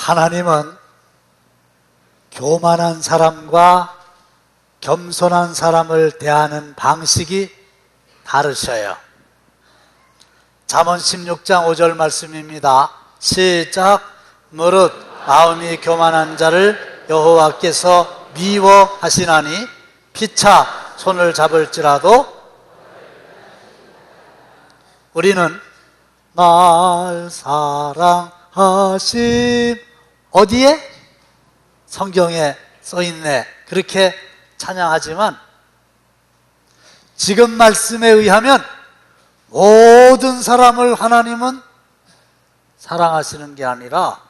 하나님은 교만한 사람과 겸손한 사람을 대하는 방식이 다르셔요. 잠언 16장 5절 말씀입니다. 시작. 무릇 마음이 교만한 자를 여호와께서 미워하시나니 피차 손을 잡을지라도. 우리는 날 사랑하심, 어디에? 성경에 써있네. 그렇게 찬양하지만 지금 말씀에 의하면 모든 사람을 하나님은 사랑하시는 게 아니라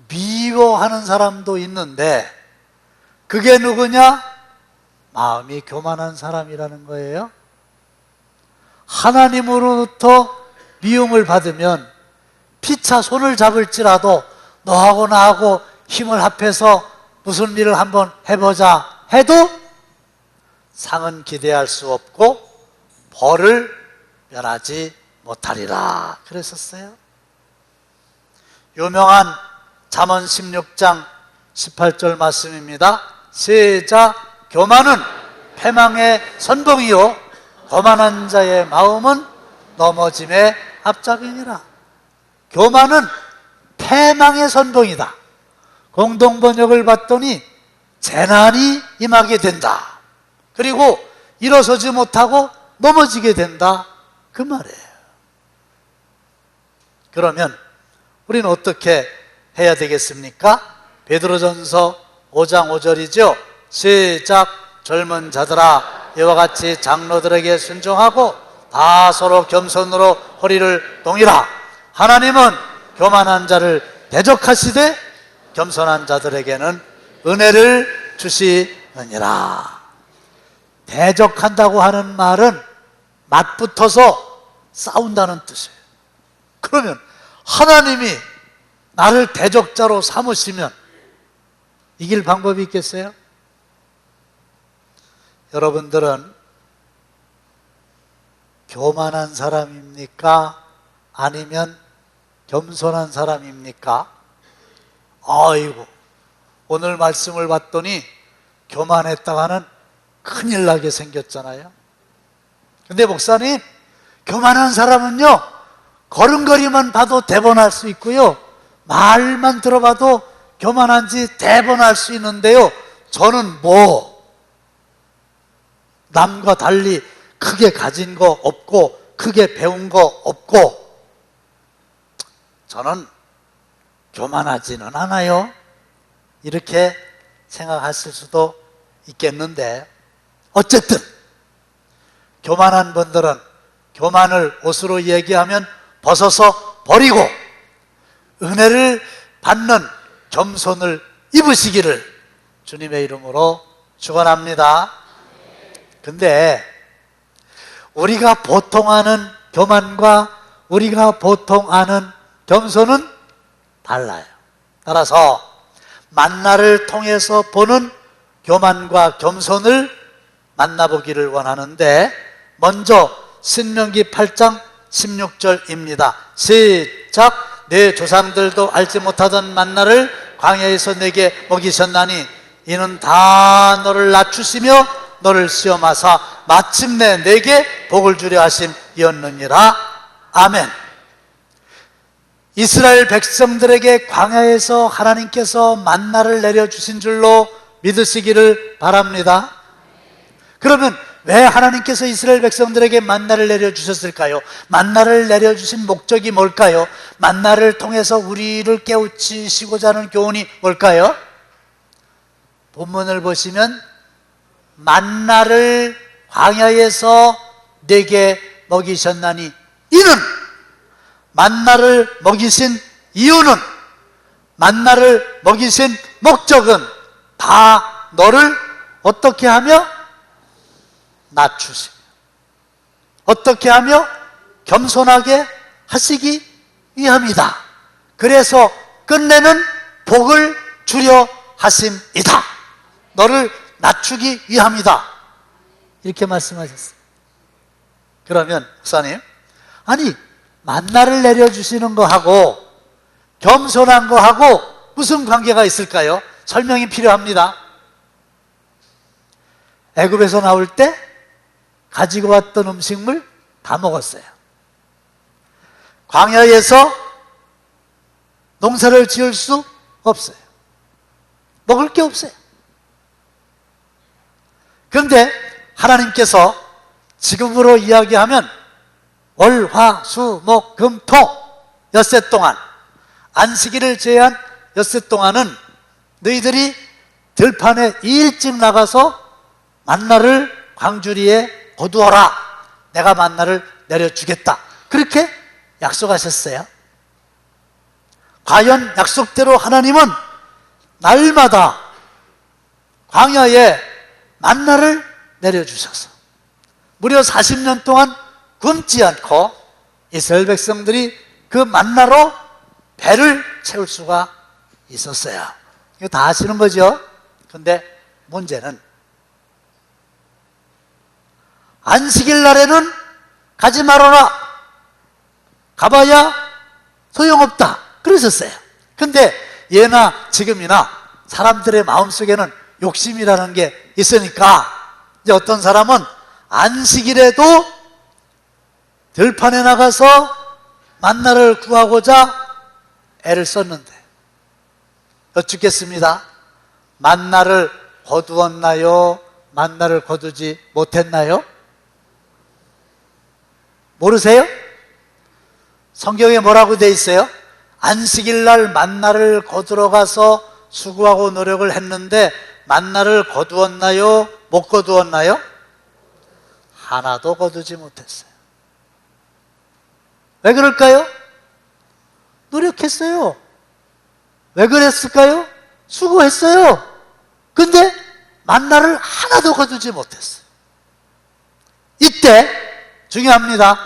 미워하는 사람도 있는데, 그게 누구냐? 마음이 교만한 사람이라는 거예요. 하나님으로부터 미움을 받으면 피차 손을 잡을지라도 너하고 나하고 힘을 합해서 무슨 일을 한번 해보자 해도 상은 기대할 수 없고 벌을 면하지 못하리라 그랬었어요. 유명한 잠언 16장 18절 말씀입니다. 시작. 교만은 패망의 선봉이요 거만한 자의 마음은 넘어짐의 앞잡이니라. 교만은 패망의 선봉이다. 공동번역을 봤더니 재난이 임하게 된다. 그리고 일어서지 못하고 넘어지게 된다. 그 말이에요. 그러면 우리는 어떻게 해야 되겠습니까? 베드로전서 5장 5절이죠. 시작. 젊은 자들아 이와 같이 장로들에게 순종하고 다 서로 겸손으로 허리를 동이라. 하나님은 교만한 자를 대적하시되 겸손한 자들에게는 은혜를 주시느니라. 대적한다고 하는 말은 맞붙어서 싸운다는 뜻이에요. 그러면 하나님이 나를 대적자로 삼으시면 이길 방법이 있겠어요? 여러분들은 교만한 사람입니까? 아니면 겸손한 사람입니까? 아이고, 오늘 말씀을 봤더니 교만했다가는 큰일 나게 생겼잖아요. 근데 목사님, 교만한 사람은요 걸음걸이만 봐도 대본할 수 있고요 말만 들어봐도 교만한지 대본할 수 있는데요, 저는 남과 달리 크게 가진 거 없고 크게 배운 거 없고 저는 교만하지는 않아요. 이렇게 생각하실 수도 있겠는데, 어쨌든 교만한 분들은 교만을 옷으로 얘기하면 벗어서 버리고 은혜를 받는 겸손을 입으시기를 주님의 이름으로 축원합니다. 근데 우리가 보통 아는 교만과 우리가 보통 아는 겸손은 달라요. 따라서 만나를 통해서 보는 교만과 겸손을 만나보기를 원하는데, 먼저 신명기 8장 16절입니다. 시작. 내 조상들도 알지 못하던 만나를 광야에서 내게 먹이셨나니 이는 다 너를 낮추시며 너를 시험하사 마침내 내게 복을 주려 하심이었느니라. 아멘. 이스라엘 백성들에게 광야에서 하나님께서 만나를 내려주신 줄로 믿으시기를 바랍니다. 그러면 왜 하나님께서 이스라엘 백성들에게 만나를 내려주셨을까요? 만나를 내려주신 목적이 뭘까요? 만나를 통해서 우리를 깨우치시고자 하는 교훈이 뭘까요? 본문을 보시면 만나를 광야에서 내게 먹이셨나니, 이는 만나를 먹이신 이유는, 만나를 먹이신 목적은 다 너를 어떻게 하며? 낮추시며 어떻게 하며? 겸손하게 하시기 위함이다. 그래서 끝내는 복을 주려 하심이다. 너를 낮추기 위함이다. 이렇게 말씀하셨어요. 그러면 목사님, 아니 만나를 내려주시는 거하고 겸손한 거하고 무슨 관계가 있을까요? 설명이 필요합니다. 애굽에서 나올 때 가지고 왔던 음식물 다 먹었어요. 광야에서 농사를 지을 수 없어요. 먹을 게 없어요. 그런데 하나님께서 지금으로 이야기하면 월, 화, 수, 목, 금, 토 엿새 동안, 안식일을 제한 엿새 동안은 너희들이 들판에 일찍 나가서 만나를 광주리에 거두어라. 내가 만나를 내려주겠다. 그렇게 약속하셨어요. 과연 약속대로 하나님은 날마다 광야에 만나를 내려주셔서 무려 40년 동안 굶지 않고 이스라엘 백성들이 그 만나로 배를 채울 수가 있었어요. 이거 다 아시는 거죠? 근데 문제는 안식일 날에는 가지 말아라. 가봐야 소용없다. 그러셨어요. 근데 예나 지금이나 사람들의 마음속에는 욕심이라는 게 있으니까 이제 어떤 사람은 안식일에도 들판에 나가서 만나를 구하고자 애를 썼는데 여쭙겠습니다. 만나를 거두었나요? 만나를 거두지 못했나요? 모르세요? 성경에 뭐라고 돼 있어요? 안식일 날 만나를 거두러 가서 수고하고 노력을 했는데 만나를 거두었나요? 못 거두었나요? 하나도 거두지 못했어요. 왜 그럴까요? 노력했어요. 왜 그랬을까요? 수고했어요. 근데 만나를 하나도 거두지 못했어요. 이때 중요합니다.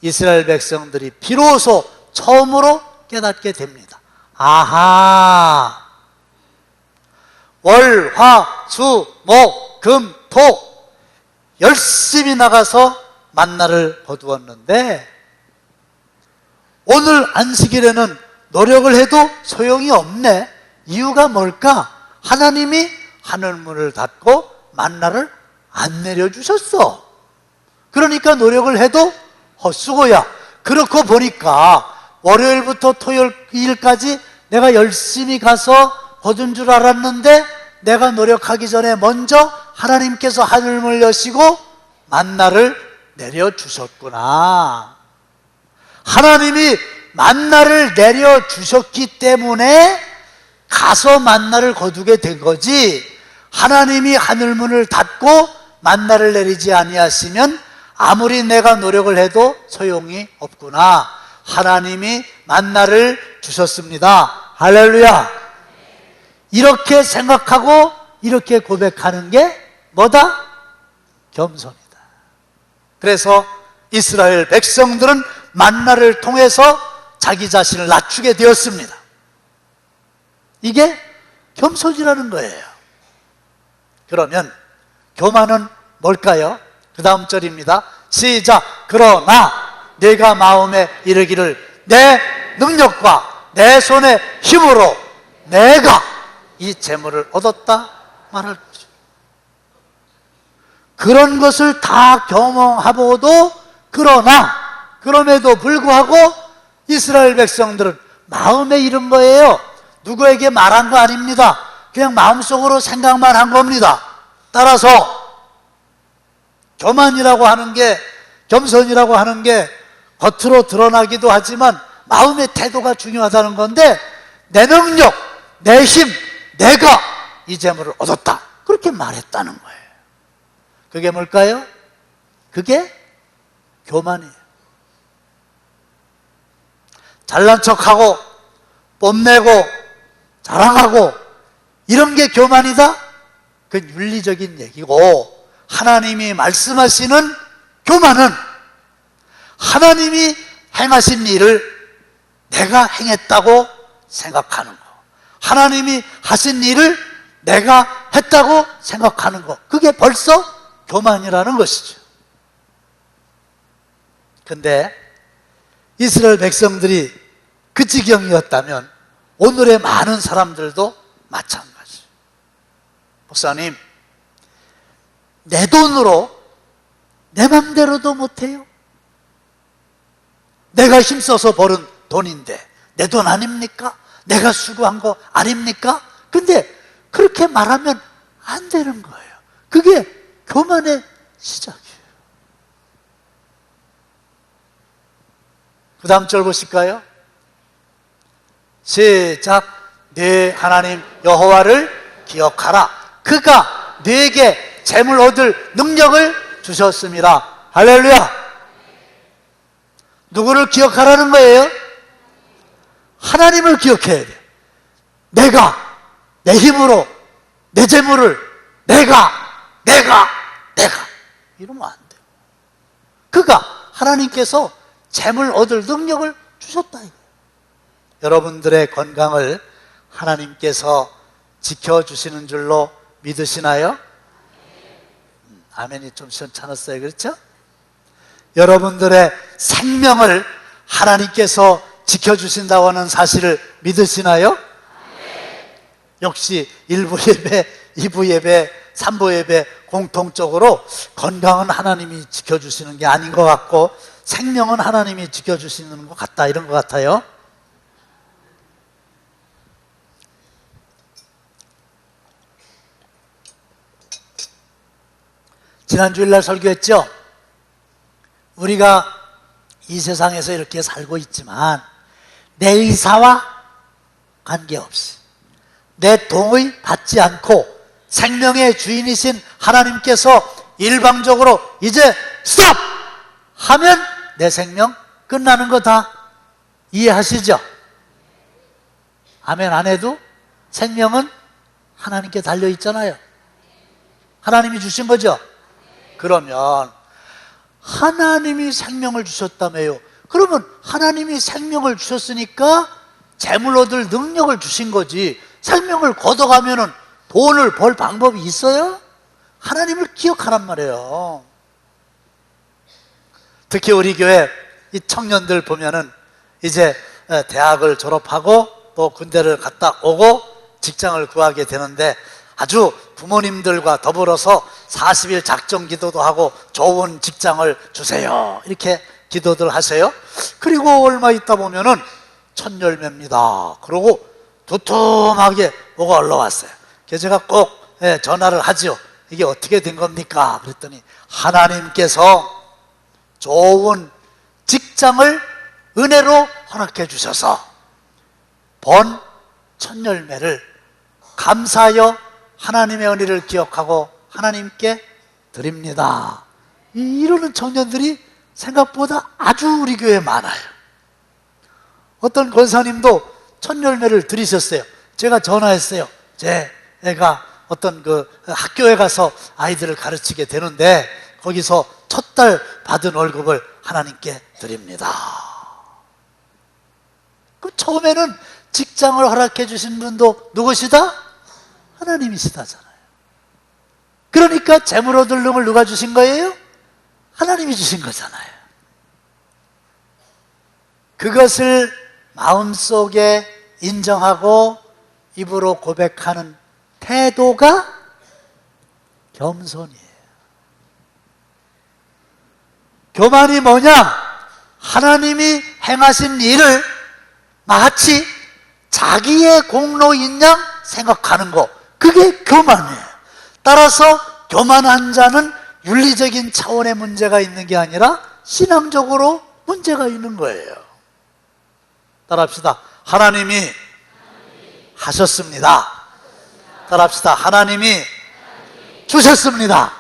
이스라엘 백성들이 비로소 처음으로 깨닫게 됩니다. 아하, 월, 화, 수, 목, 금, 토 열심히 나가서 만나를 거두었는데 오늘 안식일에는 노력을 해도 소용이 없네. 이유가 뭘까? 하나님이 하늘문을 닫고 만나를 안 내려주셨어. 그러니까 노력을 해도 헛수고야. 그렇고 보니까 월요일부터 토요일까지 내가 열심히 가서 거둔 줄 알았는데 내가 노력하기 전에 먼저 하나님께서 하늘문을 여시고 만나를 내려주셨구나. 하나님이 만나를 내려주셨기 때문에 가서 만나를 거두게 된 거지, 하나님이 하늘문을 닫고 만나를 내리지 아니하시면 아무리 내가 노력을 해도 소용이 없구나. 하나님이 만나를 주셨습니다. 할렐루야. 이렇게 생각하고 이렇게 고백하는 게 뭐다? 겸손이다. 그래서 이스라엘 백성들은 만나를 통해서 자기 자신을 낮추게 되었습니다. 이게 겸손이라는 거예요. 그러면 교만은 뭘까요? 그 다음 절입니다. 시작. 그러나 내가 마음에 이르기를 내 능력과 내 손의 힘으로 내가 이 재물을 얻었다 말할 것이다. 그런 것을 다 경험하고도 그러나 그럼에도 불구하고 이스라엘 백성들은 마음에 이른 거예요. 누구에게 말한 거 아닙니다. 그냥 마음속으로 생각만 한 겁니다. 따라서 교만이라고 하는 게, 겸손이라고 하는 게 겉으로 드러나기도 하지만 마음의 태도가 중요하다는 건데, 내 능력, 내 힘, 내가 이 재물을 얻었다, 그렇게 말했다는 거예요. 그게 뭘까요? 그게 교만이에요. 잘난 척하고 뽐내고 자랑하고 이런 게 교만이다? 그건 윤리적인 얘기고, 하나님이 말씀하시는 교만은 하나님이 행하신 일을 내가 행했다고 생각하는 거, 하나님이 하신 일을 내가 했다고 생각하는 거, 그게 벌써 교만이라는 것이죠. 근데 이스라엘 백성들이 그 지경이었다면 오늘의 많은 사람들도 마찬가지. 목사님, 내 돈으로 내 맘대로도 못해요. 내가 힘써서 벌은 돈인데 내 돈 아닙니까? 내가 수고한 거 아닙니까? 근데 그렇게 말하면 안 되는 거예요. 그게 교만의 시작이에요. 그 다음 절 보실까요? 시작. 네 하나님 여호와를 기억하라. 그가 네게 재물 얻을 능력을 주셨습니다. 할렐루야. 누구를 기억하라는 거예요? 하나님을 기억해야 돼요. 내가 내 힘으로 내 재물을 내가 이러면 안 돼요. 그가 하나님께서 재물 얻을 능력을 주셨다 이거예요. 여러분들의 건강을 하나님께서 지켜주시는 줄로 믿으시나요? 아멘이 좀 시원찮았어요. 그렇죠? 여러분들의 생명을 하나님께서 지켜주신다고 하는 사실을 믿으시나요? 역시 1부 예배, 2부 예배, 3부 예배 공통적으로 건강은 하나님이 지켜주시는 게 아닌 것 같고 생명은 하나님이 지켜주시는 것 같다, 이런 것 같아요. 지난 주일날 설교했죠? 우리가 이 세상에서 이렇게 살고 있지만 내 의사와 관계없이 내 동의 받지 않고 생명의 주인이신 하나님께서 일방적으로 이제 스톱! 하면 내 생명 끝나는 거 다 이해하시죠? 아멘 안 해도 생명은 하나님께 달려있잖아요. 하나님이 주신 거죠? 그러면 하나님이 생명을 주셨다며요. 그러면 하나님이 생명을 주셨으니까 재물 얻을 능력을 주신 거지. 생명을 걷어가면은 돈을 벌 방법이 있어요? 하나님을 기억하란 말이에요. 특히 우리 교회 이 청년들 보면은 이제 대학을 졸업하고 또 군대를 갔다 오고 직장을 구하게 되는데 아주 부모님들과 더불어서 40일 작정 기도도 하고 좋은 직장을 주세요 이렇게 기도들 하세요. 그리고 얼마 있다 보면은 첫 열매입니다. 그러고 두툼하게 뭐가 올라왔어요. 그래서 제가 꼭 전화를 하죠. 이게 어떻게 된 겁니까? 그랬더니 하나님께서 좋은 직장을 은혜로 허락해 주셔서 번 첫 열매를 감사하여 하나님의 은혜를 기억하고 하나님께 드립니다. 이러는 청년들이 생각보다 아주 우리 교회에 많아요. 어떤 권사님도 첫 열매를 드리셨어요. 제가 전화했어요. 제 애가 어떤 그 학교에 가서 아이들을 가르치게 되는데 거기서 첫 달 받은 월급을 하나님께 드립니다. 그 처음에는 직장을 허락해 주신 분도 누구시다? 하나님이시다잖아요. 그러니까 재물 얻을 능을 누가 주신 거예요? 하나님이 주신 거잖아요. 그것을 마음속에 인정하고 입으로 고백하는 태도가 겸손이에요. 교만이 뭐냐? 하나님이 행하신 일을 마치 자기의 공로인 양 생각하는 거, 그게 교만이에요. 따라서 교만한 자는 윤리적인 차원의 문제가 있는 게 아니라 신앙적으로 문제가 있는 거예요. 따라합시다. 하나님이 하셨습니다. 따라합시다. 하나님이 주셨습니다.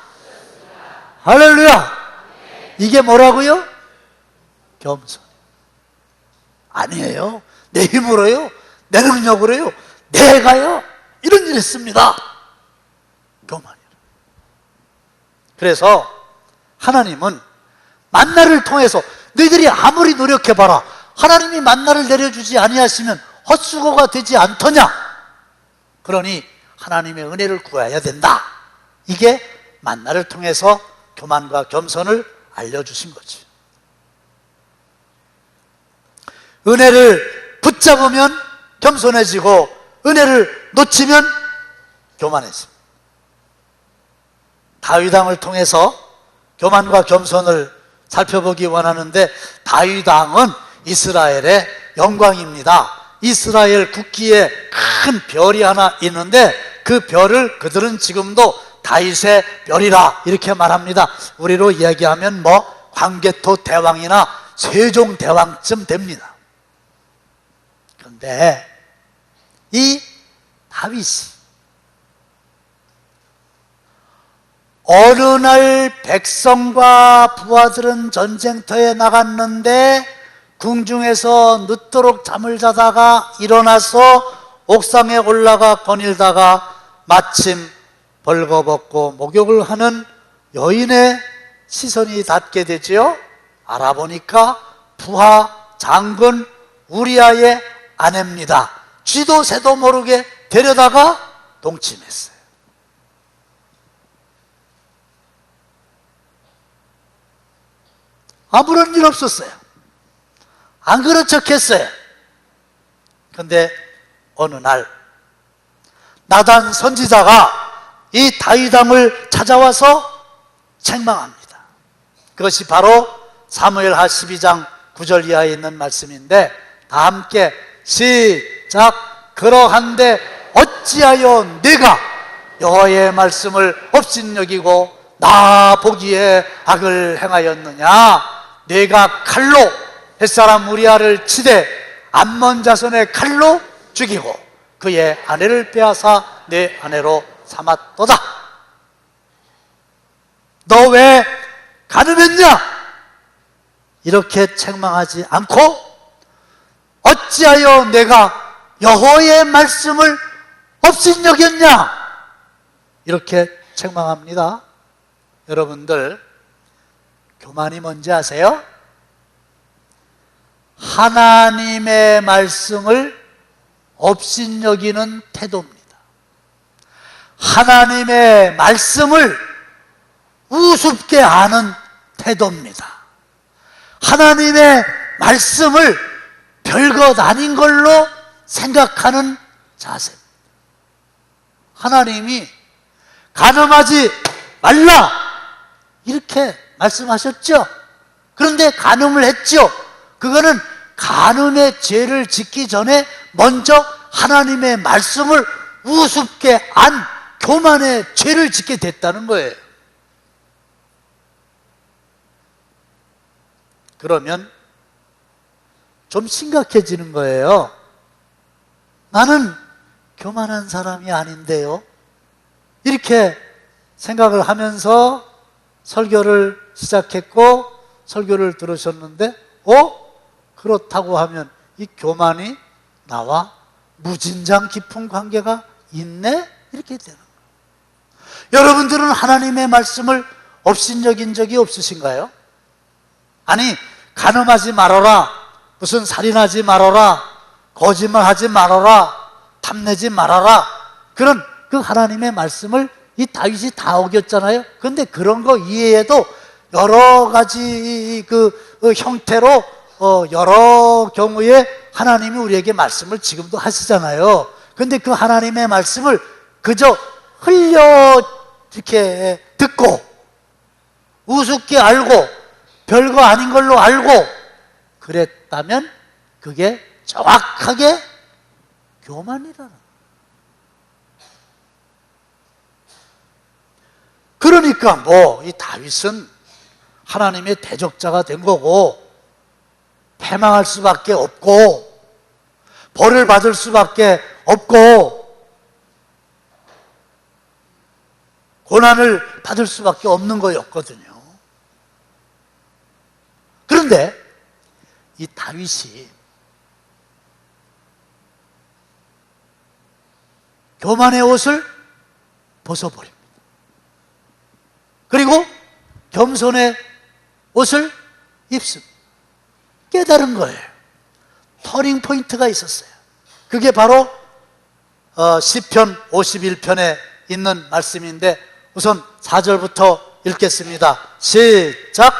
할렐루야. 이게 뭐라고요? 겸손. 아니에요. 내 힘으로요, 내 능력으로요, 내가요 이런 일 했습니다. 교만이라. 그래서 하나님은 만나를 통해서 너희들이 아무리 노력해봐라 하나님이 만나를 내려주지 아니하시면 헛수고가 되지 않더냐. 그러니 하나님의 은혜를 구해야 된다. 이게 만나를 통해서 교만과 겸손을 알려주신 거지. 은혜를 붙잡으면 겸손해지고 은혜를 놓치면 교만해집니다. 다윗 왕을 통해서 교만과 겸손을 살펴보기 원하는데, 다윗 왕은 이스라엘의 영광입니다. 이스라엘 국기에 큰 별이 하나 있는데 그 별을 그들은 지금도 다윗의 별이라 이렇게 말합니다. 우리로 이야기하면 광개토 대왕이나 세종 대왕쯤 됩니다. 그런데 이 다윗이 어느 날 백성과 부하들은 전쟁터에 나갔는데 궁중에서 늦도록 잠을 자다가 일어나서 옥상에 올라가 거닐다가 마침 벌거벗고 목욕을 하는 여인의 시선이 닿게 되지요. 알아보니까 부하 장군 우리아의 아내입니다. 쥐도 새도 모르게 데려다가 동침했어요. 아무런 일 없었어요. 안 그런 척 했어요. 그런데 어느 날 나단 선지자가 이 다윗 왕을 찾아와서 책망합니다. 그것이 바로 사무엘하 12장 9절 이하에 있는 말씀인데, 다 함께 시작. 그러한데 어찌하여 네가 여호와의 말씀을 업신여기고 나 보기에 악을 행하였느냐? 네가 칼로 햇사람 우리아를 치되 암몬 자손의 칼로 죽이고 그의 아내를 빼앗아 내 아내로 삼았도다. 너 왜 가늠했냐? 이렇게 책망하지 않고 어찌하여 내가 여호와의 말씀을 업신여겼냐? 이렇게 책망합니다. 여러분들, 교만이 뭔지 아세요? 하나님의 말씀을 업신여기는 태도입니다. 하나님의 말씀을 우습게 하는 태도입니다. 하나님의 말씀을 별것 아닌 걸로 생각하는 자세입니다. 하나님이 간음하지 말라 이렇게 말씀하셨죠. 그런데 간음을 했죠. 그거는 간음의 죄를 짓기 전에 먼저 하나님의 말씀을 우습게 안 교만의 죄를 짓게 됐다는 거예요. 그러면 좀 심각해지는 거예요. 나는 교만한 사람이 아닌데요. 이렇게 생각을 하면서 설교를 시작했고 설교를 들으셨는데 그렇다고 하면 이 교만이 나와 무진장 깊은 관계가 있네? 이렇게 되는 거예요. 여러분들은 하나님의 말씀을 업신여긴 적이 없으신가요? 아니, 간음하지 말아라, 무슨 살인하지 말아라, 거짓말하지 말아라, 탐내지 말아라, 그런 그 하나님의 말씀을 이 다윗이 다 어겼잖아요. 그런데 그런 거 이외에도 여러 가지 그 형태로 여러 경우에 하나님이 우리에게 말씀을 지금도 하시잖아요. 그런데 그 하나님의 말씀을 그저 흘려 이렇게 듣고 우습게 알고 별거 아닌 걸로 알고 그랬다면 그게 정확하게 교만이라는. 그러니까 이 다윗은 하나님의 대적자가 된 거고 패망할 수밖에 없고 벌을 받을 수밖에 없고 고난을 받을 수밖에 없는 거였거든요. 그런데 이 다윗이 교만의 옷을 벗어버립니다. 그리고 겸손의 옷을 입습니다. 깨달은 거예요. 터닝 포인트가 있었어요. 그게 바로 시편 51편에 있는 말씀인데 우선 4절부터 읽겠습니다. 시작.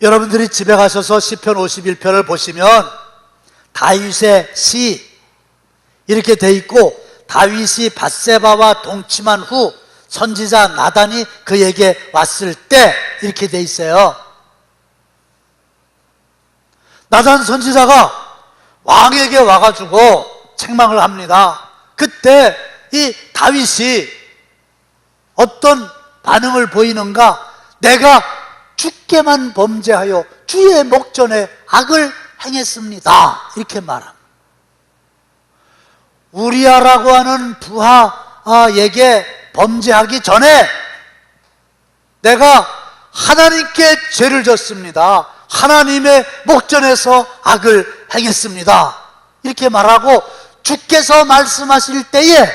여러분들이 집에 가셔서 시편 51편을 보시면 다윗의 시 이렇게 돼 있고, 다윗이 밧세바와 동침한 후 선지자 나단이 그에게 왔을 때 이렇게 돼 있어요. 나단 선지자가 왕에게 와가지고 책망을 합니다. 그때 이 다윗이 어떤 반응을 보이는가? 내가 주께만 범죄하여 주의 목전에 악을 행했습니다, 이렇게 말합니다. 우리아라고 하는 부하에게 범죄하기 전에 내가 하나님께 죄를 졌습니다, 하나님의 목전에서 악을 행했습니다, 이렇게 말하고, 주께서 말씀하실 때에,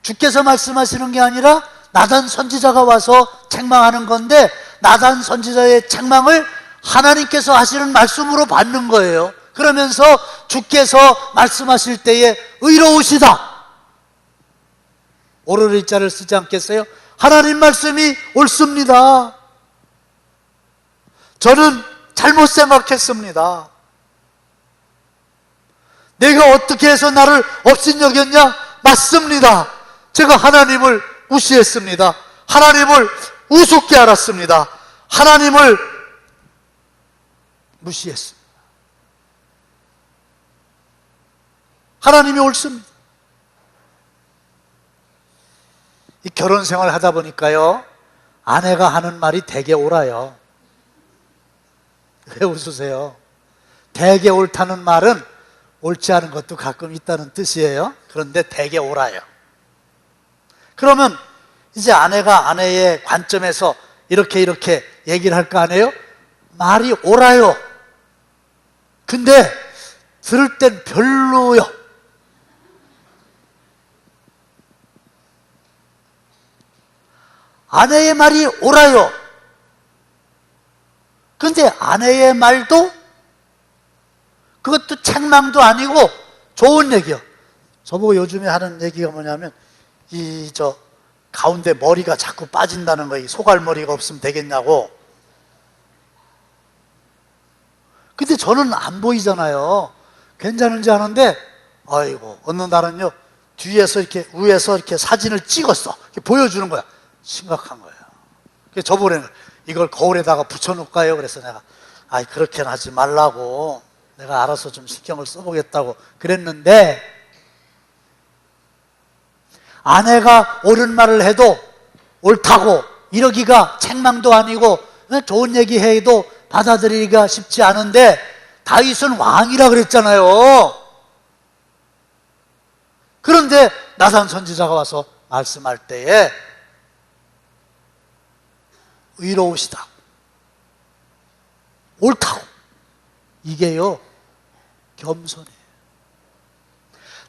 주께서 말씀하시는 게 아니라 나단 선지자가 와서 책망하는 건데, 나단 선지자의 책망을 하나님께서 하시는 말씀으로 받는 거예요. 그러면서 주께서 말씀하실 때에 의로우시다, 오르르 자를 쓰지 않겠어요? 하나님 말씀이 옳습니다. 저는 잘못 생각했습니다. 내가 어떻게 해서 나를 업신여겼냐? 맞습니다. 제가 하나님을 무시했습니다. 하나님을 우습게 알았습니다. 하나님을 무시했습니다. 하나님이 옳습니다. 이 결혼 생활을 하다 보니까요, 아내가 하는 말이 되게 옳아요. 왜 웃으세요? 되게 옳다는 말은 옳지 않은 것도 가끔 있다는 뜻이에요. 그런데 되게 옳아요. 그러면 이제 아내가 아내의 관점에서 이렇게 얘기를 할 거 아니에요? 말이 옳아요. 근데 들을 땐 별로요. 아내의 말이 옳아요. 근데 아내의 말도 그것도 책망도 아니고 좋은 얘기요. 저보고 요즘에 하는 얘기가 뭐냐면, 가운데 머리가 자꾸 빠진다는 거예요. 소갈머리가 없으면 되겠냐고. 근데 저는 안 보이잖아요. 괜찮은지 아는데, 아이고, 어느 날은요, 뒤에서 이렇게, 위에서 이렇게 사진을 찍었어. 이렇게 보여주는 거야. 심각한 거예요. 그래서 저번에 이걸 거울에다가 붙여놓을까요? 그래서 내가, 그렇게는 하지 말라고. 내가 알아서 좀 신경을 써보겠다고 그랬는데, 아내가 옳은 말을 해도 옳다고 이러기가 책망도 아니고 좋은 얘기 해도 받아들이기가 쉽지 않은데, 다윗은 왕이라 그랬잖아요. 그런데 나단 선지자가 와서 말씀할 때에 의로우시다, 옳다고, 이게요 겸손이에요.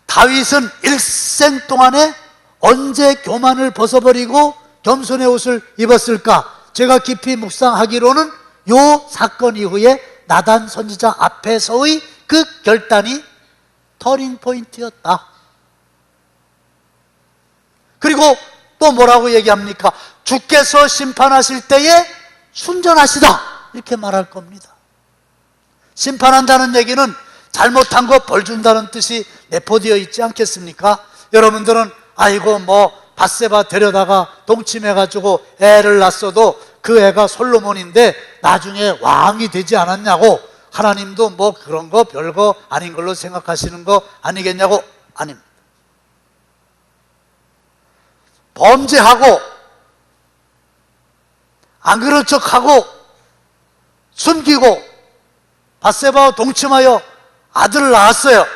다윗은 일생 동안에 언제 교만을 벗어버리고 겸손의 옷을 입었을까? 제가 깊이 묵상하기로는 요 사건 이후에 나단 선지자 앞에서의 그 결단이 터닝 포인트였다. 그리고 또 뭐라고 얘기합니까? 주께서 심판하실 때에 순전하시다, 이렇게 말할 겁니다. 심판한다는 얘기는 잘못한 거 벌 준다는 뜻이 내포되어 있지 않겠습니까? 여러분들은 밧세바 데려다가 동침해가지고 애를 낳았어도 그 애가 솔로몬인데 나중에 왕이 되지 않았냐고, 하나님도 그런 거 별거 아닌 걸로 생각하시는 거 아니겠냐고? 아닙니다. 범죄하고 안 그런 척하고 숨기고 밧세바와 동침하여 아들을 낳았어요.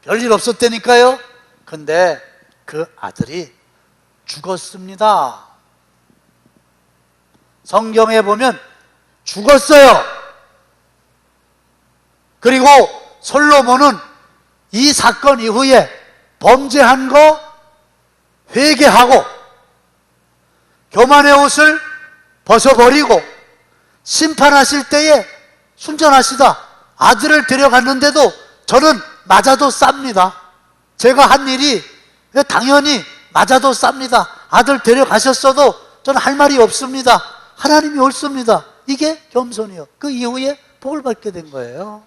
별일 없었다니까요. 근데 그 아들이 죽었습니다. 성경에 보면 죽었어요. 그리고 솔로몬은 이 사건 이후에 범죄한 거 회개하고 교만의 옷을 벗어버리고 심판하실 때에 순전하시다, 아들을 데려갔는데도 저는 맞아도 쌉니다. 제가 한 일이 당연히 맞아도 쌉니다. 아들 데려가셨어도 저는 할 말이 없습니다. 하나님이 옳습니다. 이게 겸손이요. 그 이후에 복을 받게 된 거예요.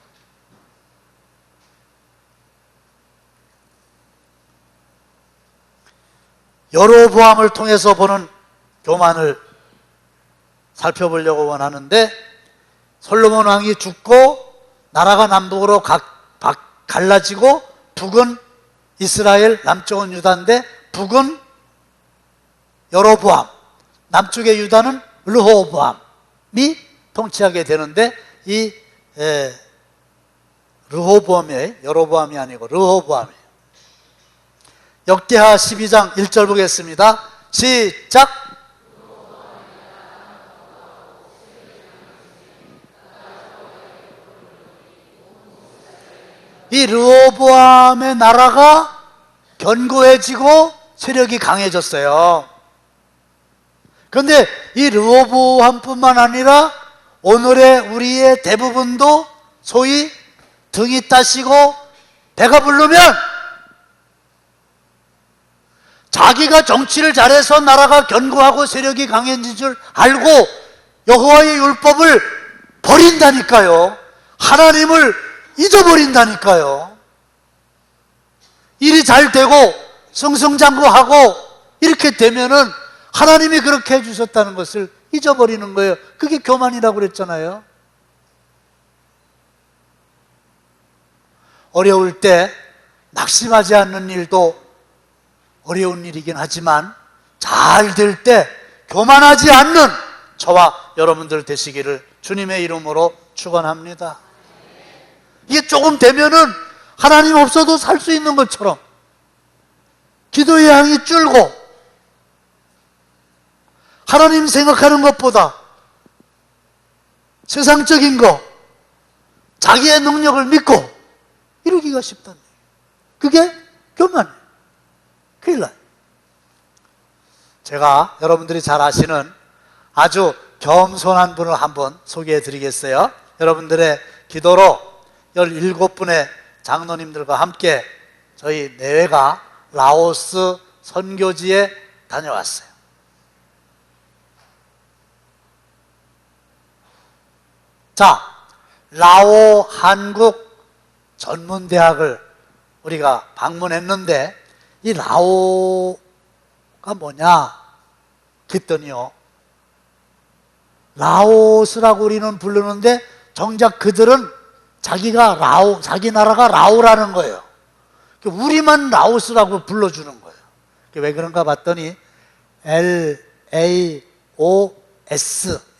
여로보암을 통해서 보는 교만을 살펴보려고 원하는데, 솔로몬 왕이 죽고 나라가 남북으로 갈라지고 북은 이스라엘, 남쪽은 유다인데 북은 여로보암, 남쪽의 유다는 르호보암이 통치하게 되는데, 이 르호보암이에요. 여로보암이 아니고 르호보암이에요. 역대하 12장 1절 보겠습니다. 시작. 이 르호보암의 나라가 견고해지고 세력이 강해졌어요. 그런데 이 르호보암뿐만 아니라 오늘의 우리의 대부분도 소위 등이 따시고 배가 부르면 자기가 정치를 잘해서 나라가 견고하고 세력이 강해진 줄 알고 여호와의 율법을 버린다니까요. 하나님을 잊어버린다니까요. 일이 잘 되고 승승장구하고 이렇게 되면은 하나님이 그렇게 해주셨다는 것을 잊어버리는 거예요. 그게 교만이라고 그랬잖아요. 어려울 때 낙심하지 않는 일도 어려운 일이긴 하지만 잘 될 때 교만하지 않는 저와 여러분들 되시기를 주님의 이름으로 축원합니다. 이게 조금 되면은 하나님 없어도 살 수 있는 것처럼 기도의 양이 줄고 하나님 생각하는 것보다 세상적인 거, 자기의 능력을 믿고 이루기가 쉽다는 얘기예요. 그게 교만이에요. 큰일 나요. 제가 여러분들이 잘 아시는 아주 겸손한 분을 한번 소개해 드리겠어요. 여러분들의 기도로 17분의 장로님들과 함께 저희 내외가 라오스 선교지에 다녀왔어요. 자, 라오 한국 전문대학을 우리가 방문했는데 이 라오가 뭐냐 그랬더니요, 라오스라고 우리는 부르는데 정작 그들은 자기 나라가 라오라는 거예요. 우리만 라오스라고 불러주는 거예요. 왜 그런가 봤더니 LAOS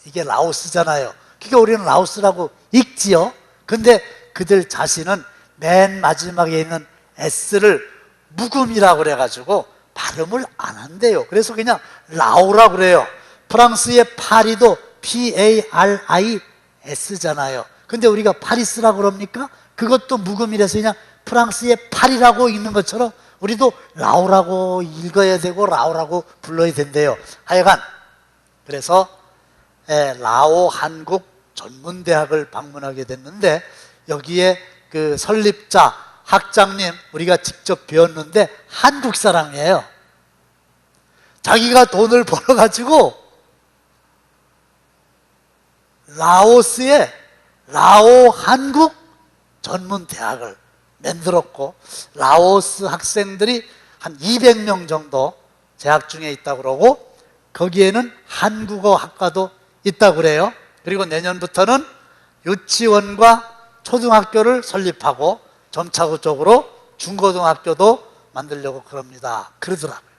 이게 라오스잖아요. 그러니까 우리는 라오스라고 읽지요. 근데 그들 자신은 맨 마지막에 있는 S를 묵음이라고 그래가지고 발음을 안 한대요. 그래서 그냥 라오라고 그래요. 프랑스의 파리도 PARIS잖아요. 근데 우리가 파리스라고 그럽니까? 그것도 묵음이라서 그냥 프랑스의 파리라고 읽는 것처럼 우리도 라오라고 읽어야 되고 라오라고 불러야 된대요. 하여간 그래서 라오 한국 전문대학을 방문하게 됐는데 여기에 그 설립자 학장님 우리가 직접 배웠는데 한국 사람이에요. 자기가 돈을 벌어가지고 라오스에 라오 한국 전문대학을 만들었고 라오스 학생들이 한 200명 정도 재학 중에 있다고 그러고 거기에는 한국어 학과도 있다고 그래요. 그리고 내년부터는 유치원과 초등학교를 설립하고 점차적으로 중고등학교도 만들려고 그러더라고요.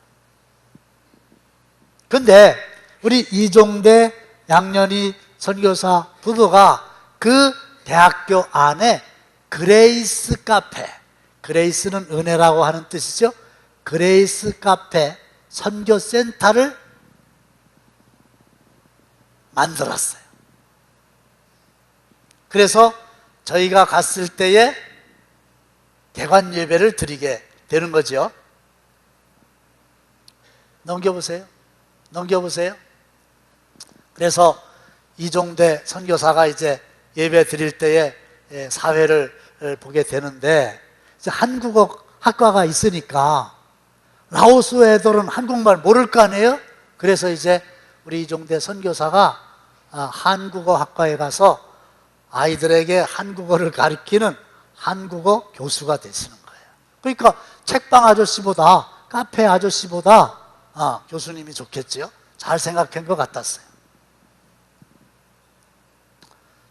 근데 우리 이종대 양년희 선교사 부부가 그 대학교 안에 그레이스 카페, 그레이스는 은혜라고 하는 뜻이죠. 그레이스 카페 선교센터를 만들었어요. 그래서 저희가 갔을 때에 대관 예배를 드리게 되는 거죠. 넘겨보세요. 그래서 이종대 선교사가 이제 예배 드릴 때에 사회를 보게 되는데 이제 한국어 학과가 있으니까 라오스 애들은 한국말 모를 거 아니에요? 그래서 이제 우리 이종대 선교사가 한국어 학과에 가서 아이들에게 한국어를 가르치는 한국어 교수가 되시는 거예요. 그러니까 책방 아저씨보다, 카페 아저씨보다 교수님이 좋겠지요. 잘 생각한 것 같았어요.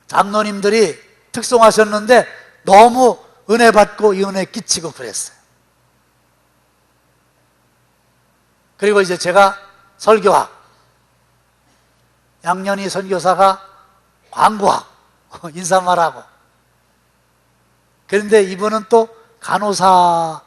장로님들이 특송하셨는데 너무 은혜 받고 이 은혜 끼치고 그랬어요. 그리고 이제 제가 설교학, 양년희 선교사가 광고학, 인사말하고. 그런데 이분은 또 간호사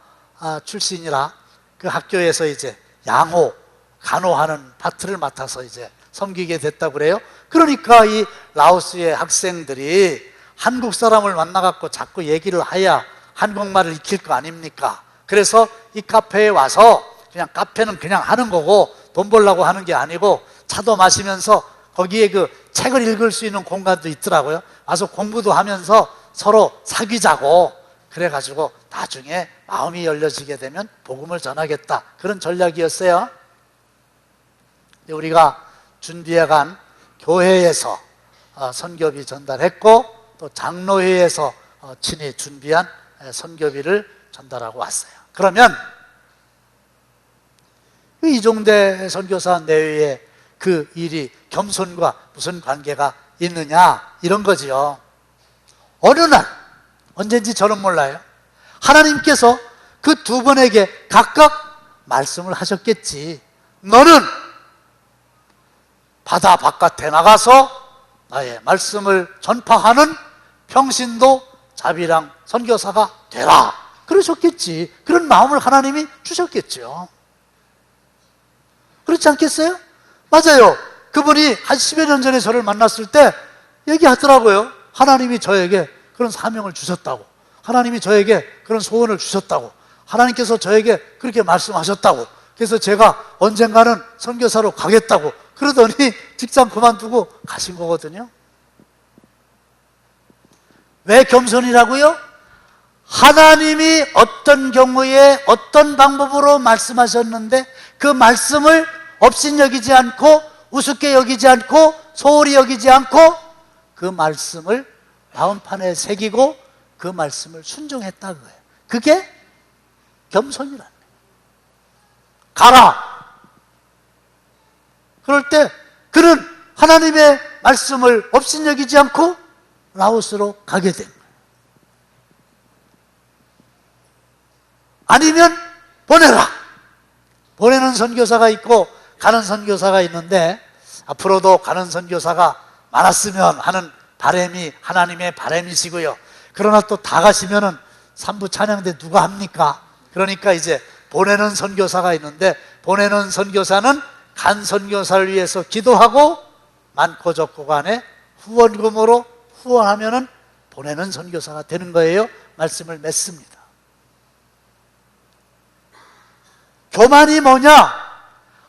출신이라 그 학교에서 이제 양호, 간호하는 파트를 맡아서 이제 섬기게 됐다고 그래요. 그러니까 이 라오스의 학생들이 한국 사람을 만나갖고 자꾸 얘기를 해야 한국말을 익힐 거 아닙니까? 그래서 이 카페에 와서 그냥 카페는 그냥 하는 거고 돈 벌려고 하는 게 아니고 차도 마시면서 거기에 그 책을 읽을 수 있는 공간도 있더라고요. 와서 공부도 하면서 서로 사귀자고 그래가지고 나중에 마음이 열려지게 되면 복음을 전하겠다, 그런 전략이었어요. 우리가 준비해간 교회에서 선교비 전달했고 또 장로회에서 친히 준비한 선교비를 전달하고 왔어요. 그러면 이종대 선교사 내외의 그 일이 겸손과 무슨 관계가 있느냐, 이런 거지요. 어느 날, 언젠지 저는 몰라요, 하나님께서 그 두 분에게 각각 말씀을 하셨겠지. 너는 바다 바깥에 나가서 나의 말씀을 전파하는 평신도 자비랑 선교사가 되라, 그러셨겠지. 그런 마음을 하나님이 주셨겠죠. 그렇지 않겠어요? 맞아요. 그분이 한 10여 년 전에 저를 만났을 때 얘기하더라고요. 하나님이 저에게 그런 사명을 주셨다고, 하나님이 저에게 그런 소원을 주셨다고, 하나님께서 저에게 그렇게 말씀하셨다고. 그래서 제가 언젠가는 선교사로 가겠다고 그러더니 직장 그만두고 가신 거거든요. 왜 겸손이라고요? 하나님이 어떤 경우에 어떤 방법으로 말씀하셨는데 그 말씀을 업신여기지 않고 우습게 여기지 않고 소홀히 여기지 않고 그 말씀을 마음판에 새기고 그 말씀을 순종했다는 거예요. 그게 겸손이라는 거예요. 가라! 그럴 때 그는 하나님의 말씀을 업신여기지 않고 라오스로 가게 된 거예요. 아니면 보내라! 보내는 선교사가 있고 가는 선교사가 있는데 앞으로도 가는 선교사가 많았으면 하는 바람이 하나님의 바람이시고요. 그러나 또 다 가시면은 삼부 찬양대 누가 합니까? 그러니까 이제 보내는 선교사가 있는데 보내는 선교사는 간 선교사를 위해서 기도하고 많고 적고 간에 후원금으로 후원하면은 보내는 선교사가 되는 거예요. 말씀을 맺습니다. 교만이 뭐냐?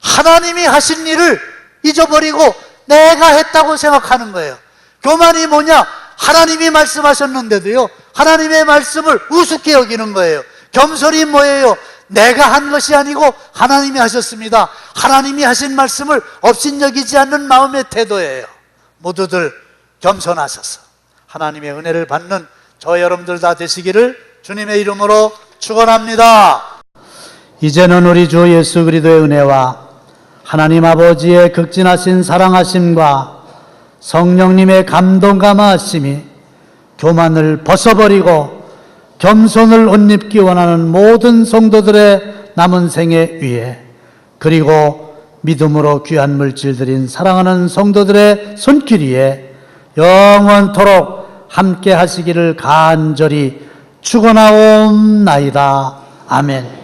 하나님이 하신 일을 잊어버리고 내가 했다고 생각하는 거예요. 교만이 뭐냐? 하나님이 말씀하셨는데도요, 하나님의 말씀을 우습게 여기는 거예요. 겸손이 뭐예요? 내가 한 것이 아니고 하나님이 하셨습니다. 하나님이 하신 말씀을 업신여기지 않는 마음의 태도예요. 모두들 겸손하셔서 하나님의 은혜를 받는 저 여러분들 다 되시기를 주님의 이름으로 축원합니다. 이제는 우리 주 예수 그리스도의 은혜와 하나님 아버지의 극진하신 사랑하심과 성령님의 감동 감화하심이 교만을 벗어버리고 겸손을 옷 입기 원하는 모든 성도들의 남은 생애 위에, 그리고 믿음으로 귀한 물질 드린 사랑하는 성도들의 손길 위에 영원토록 함께 하시기를 간절히 축원하옵나이다. 아멘.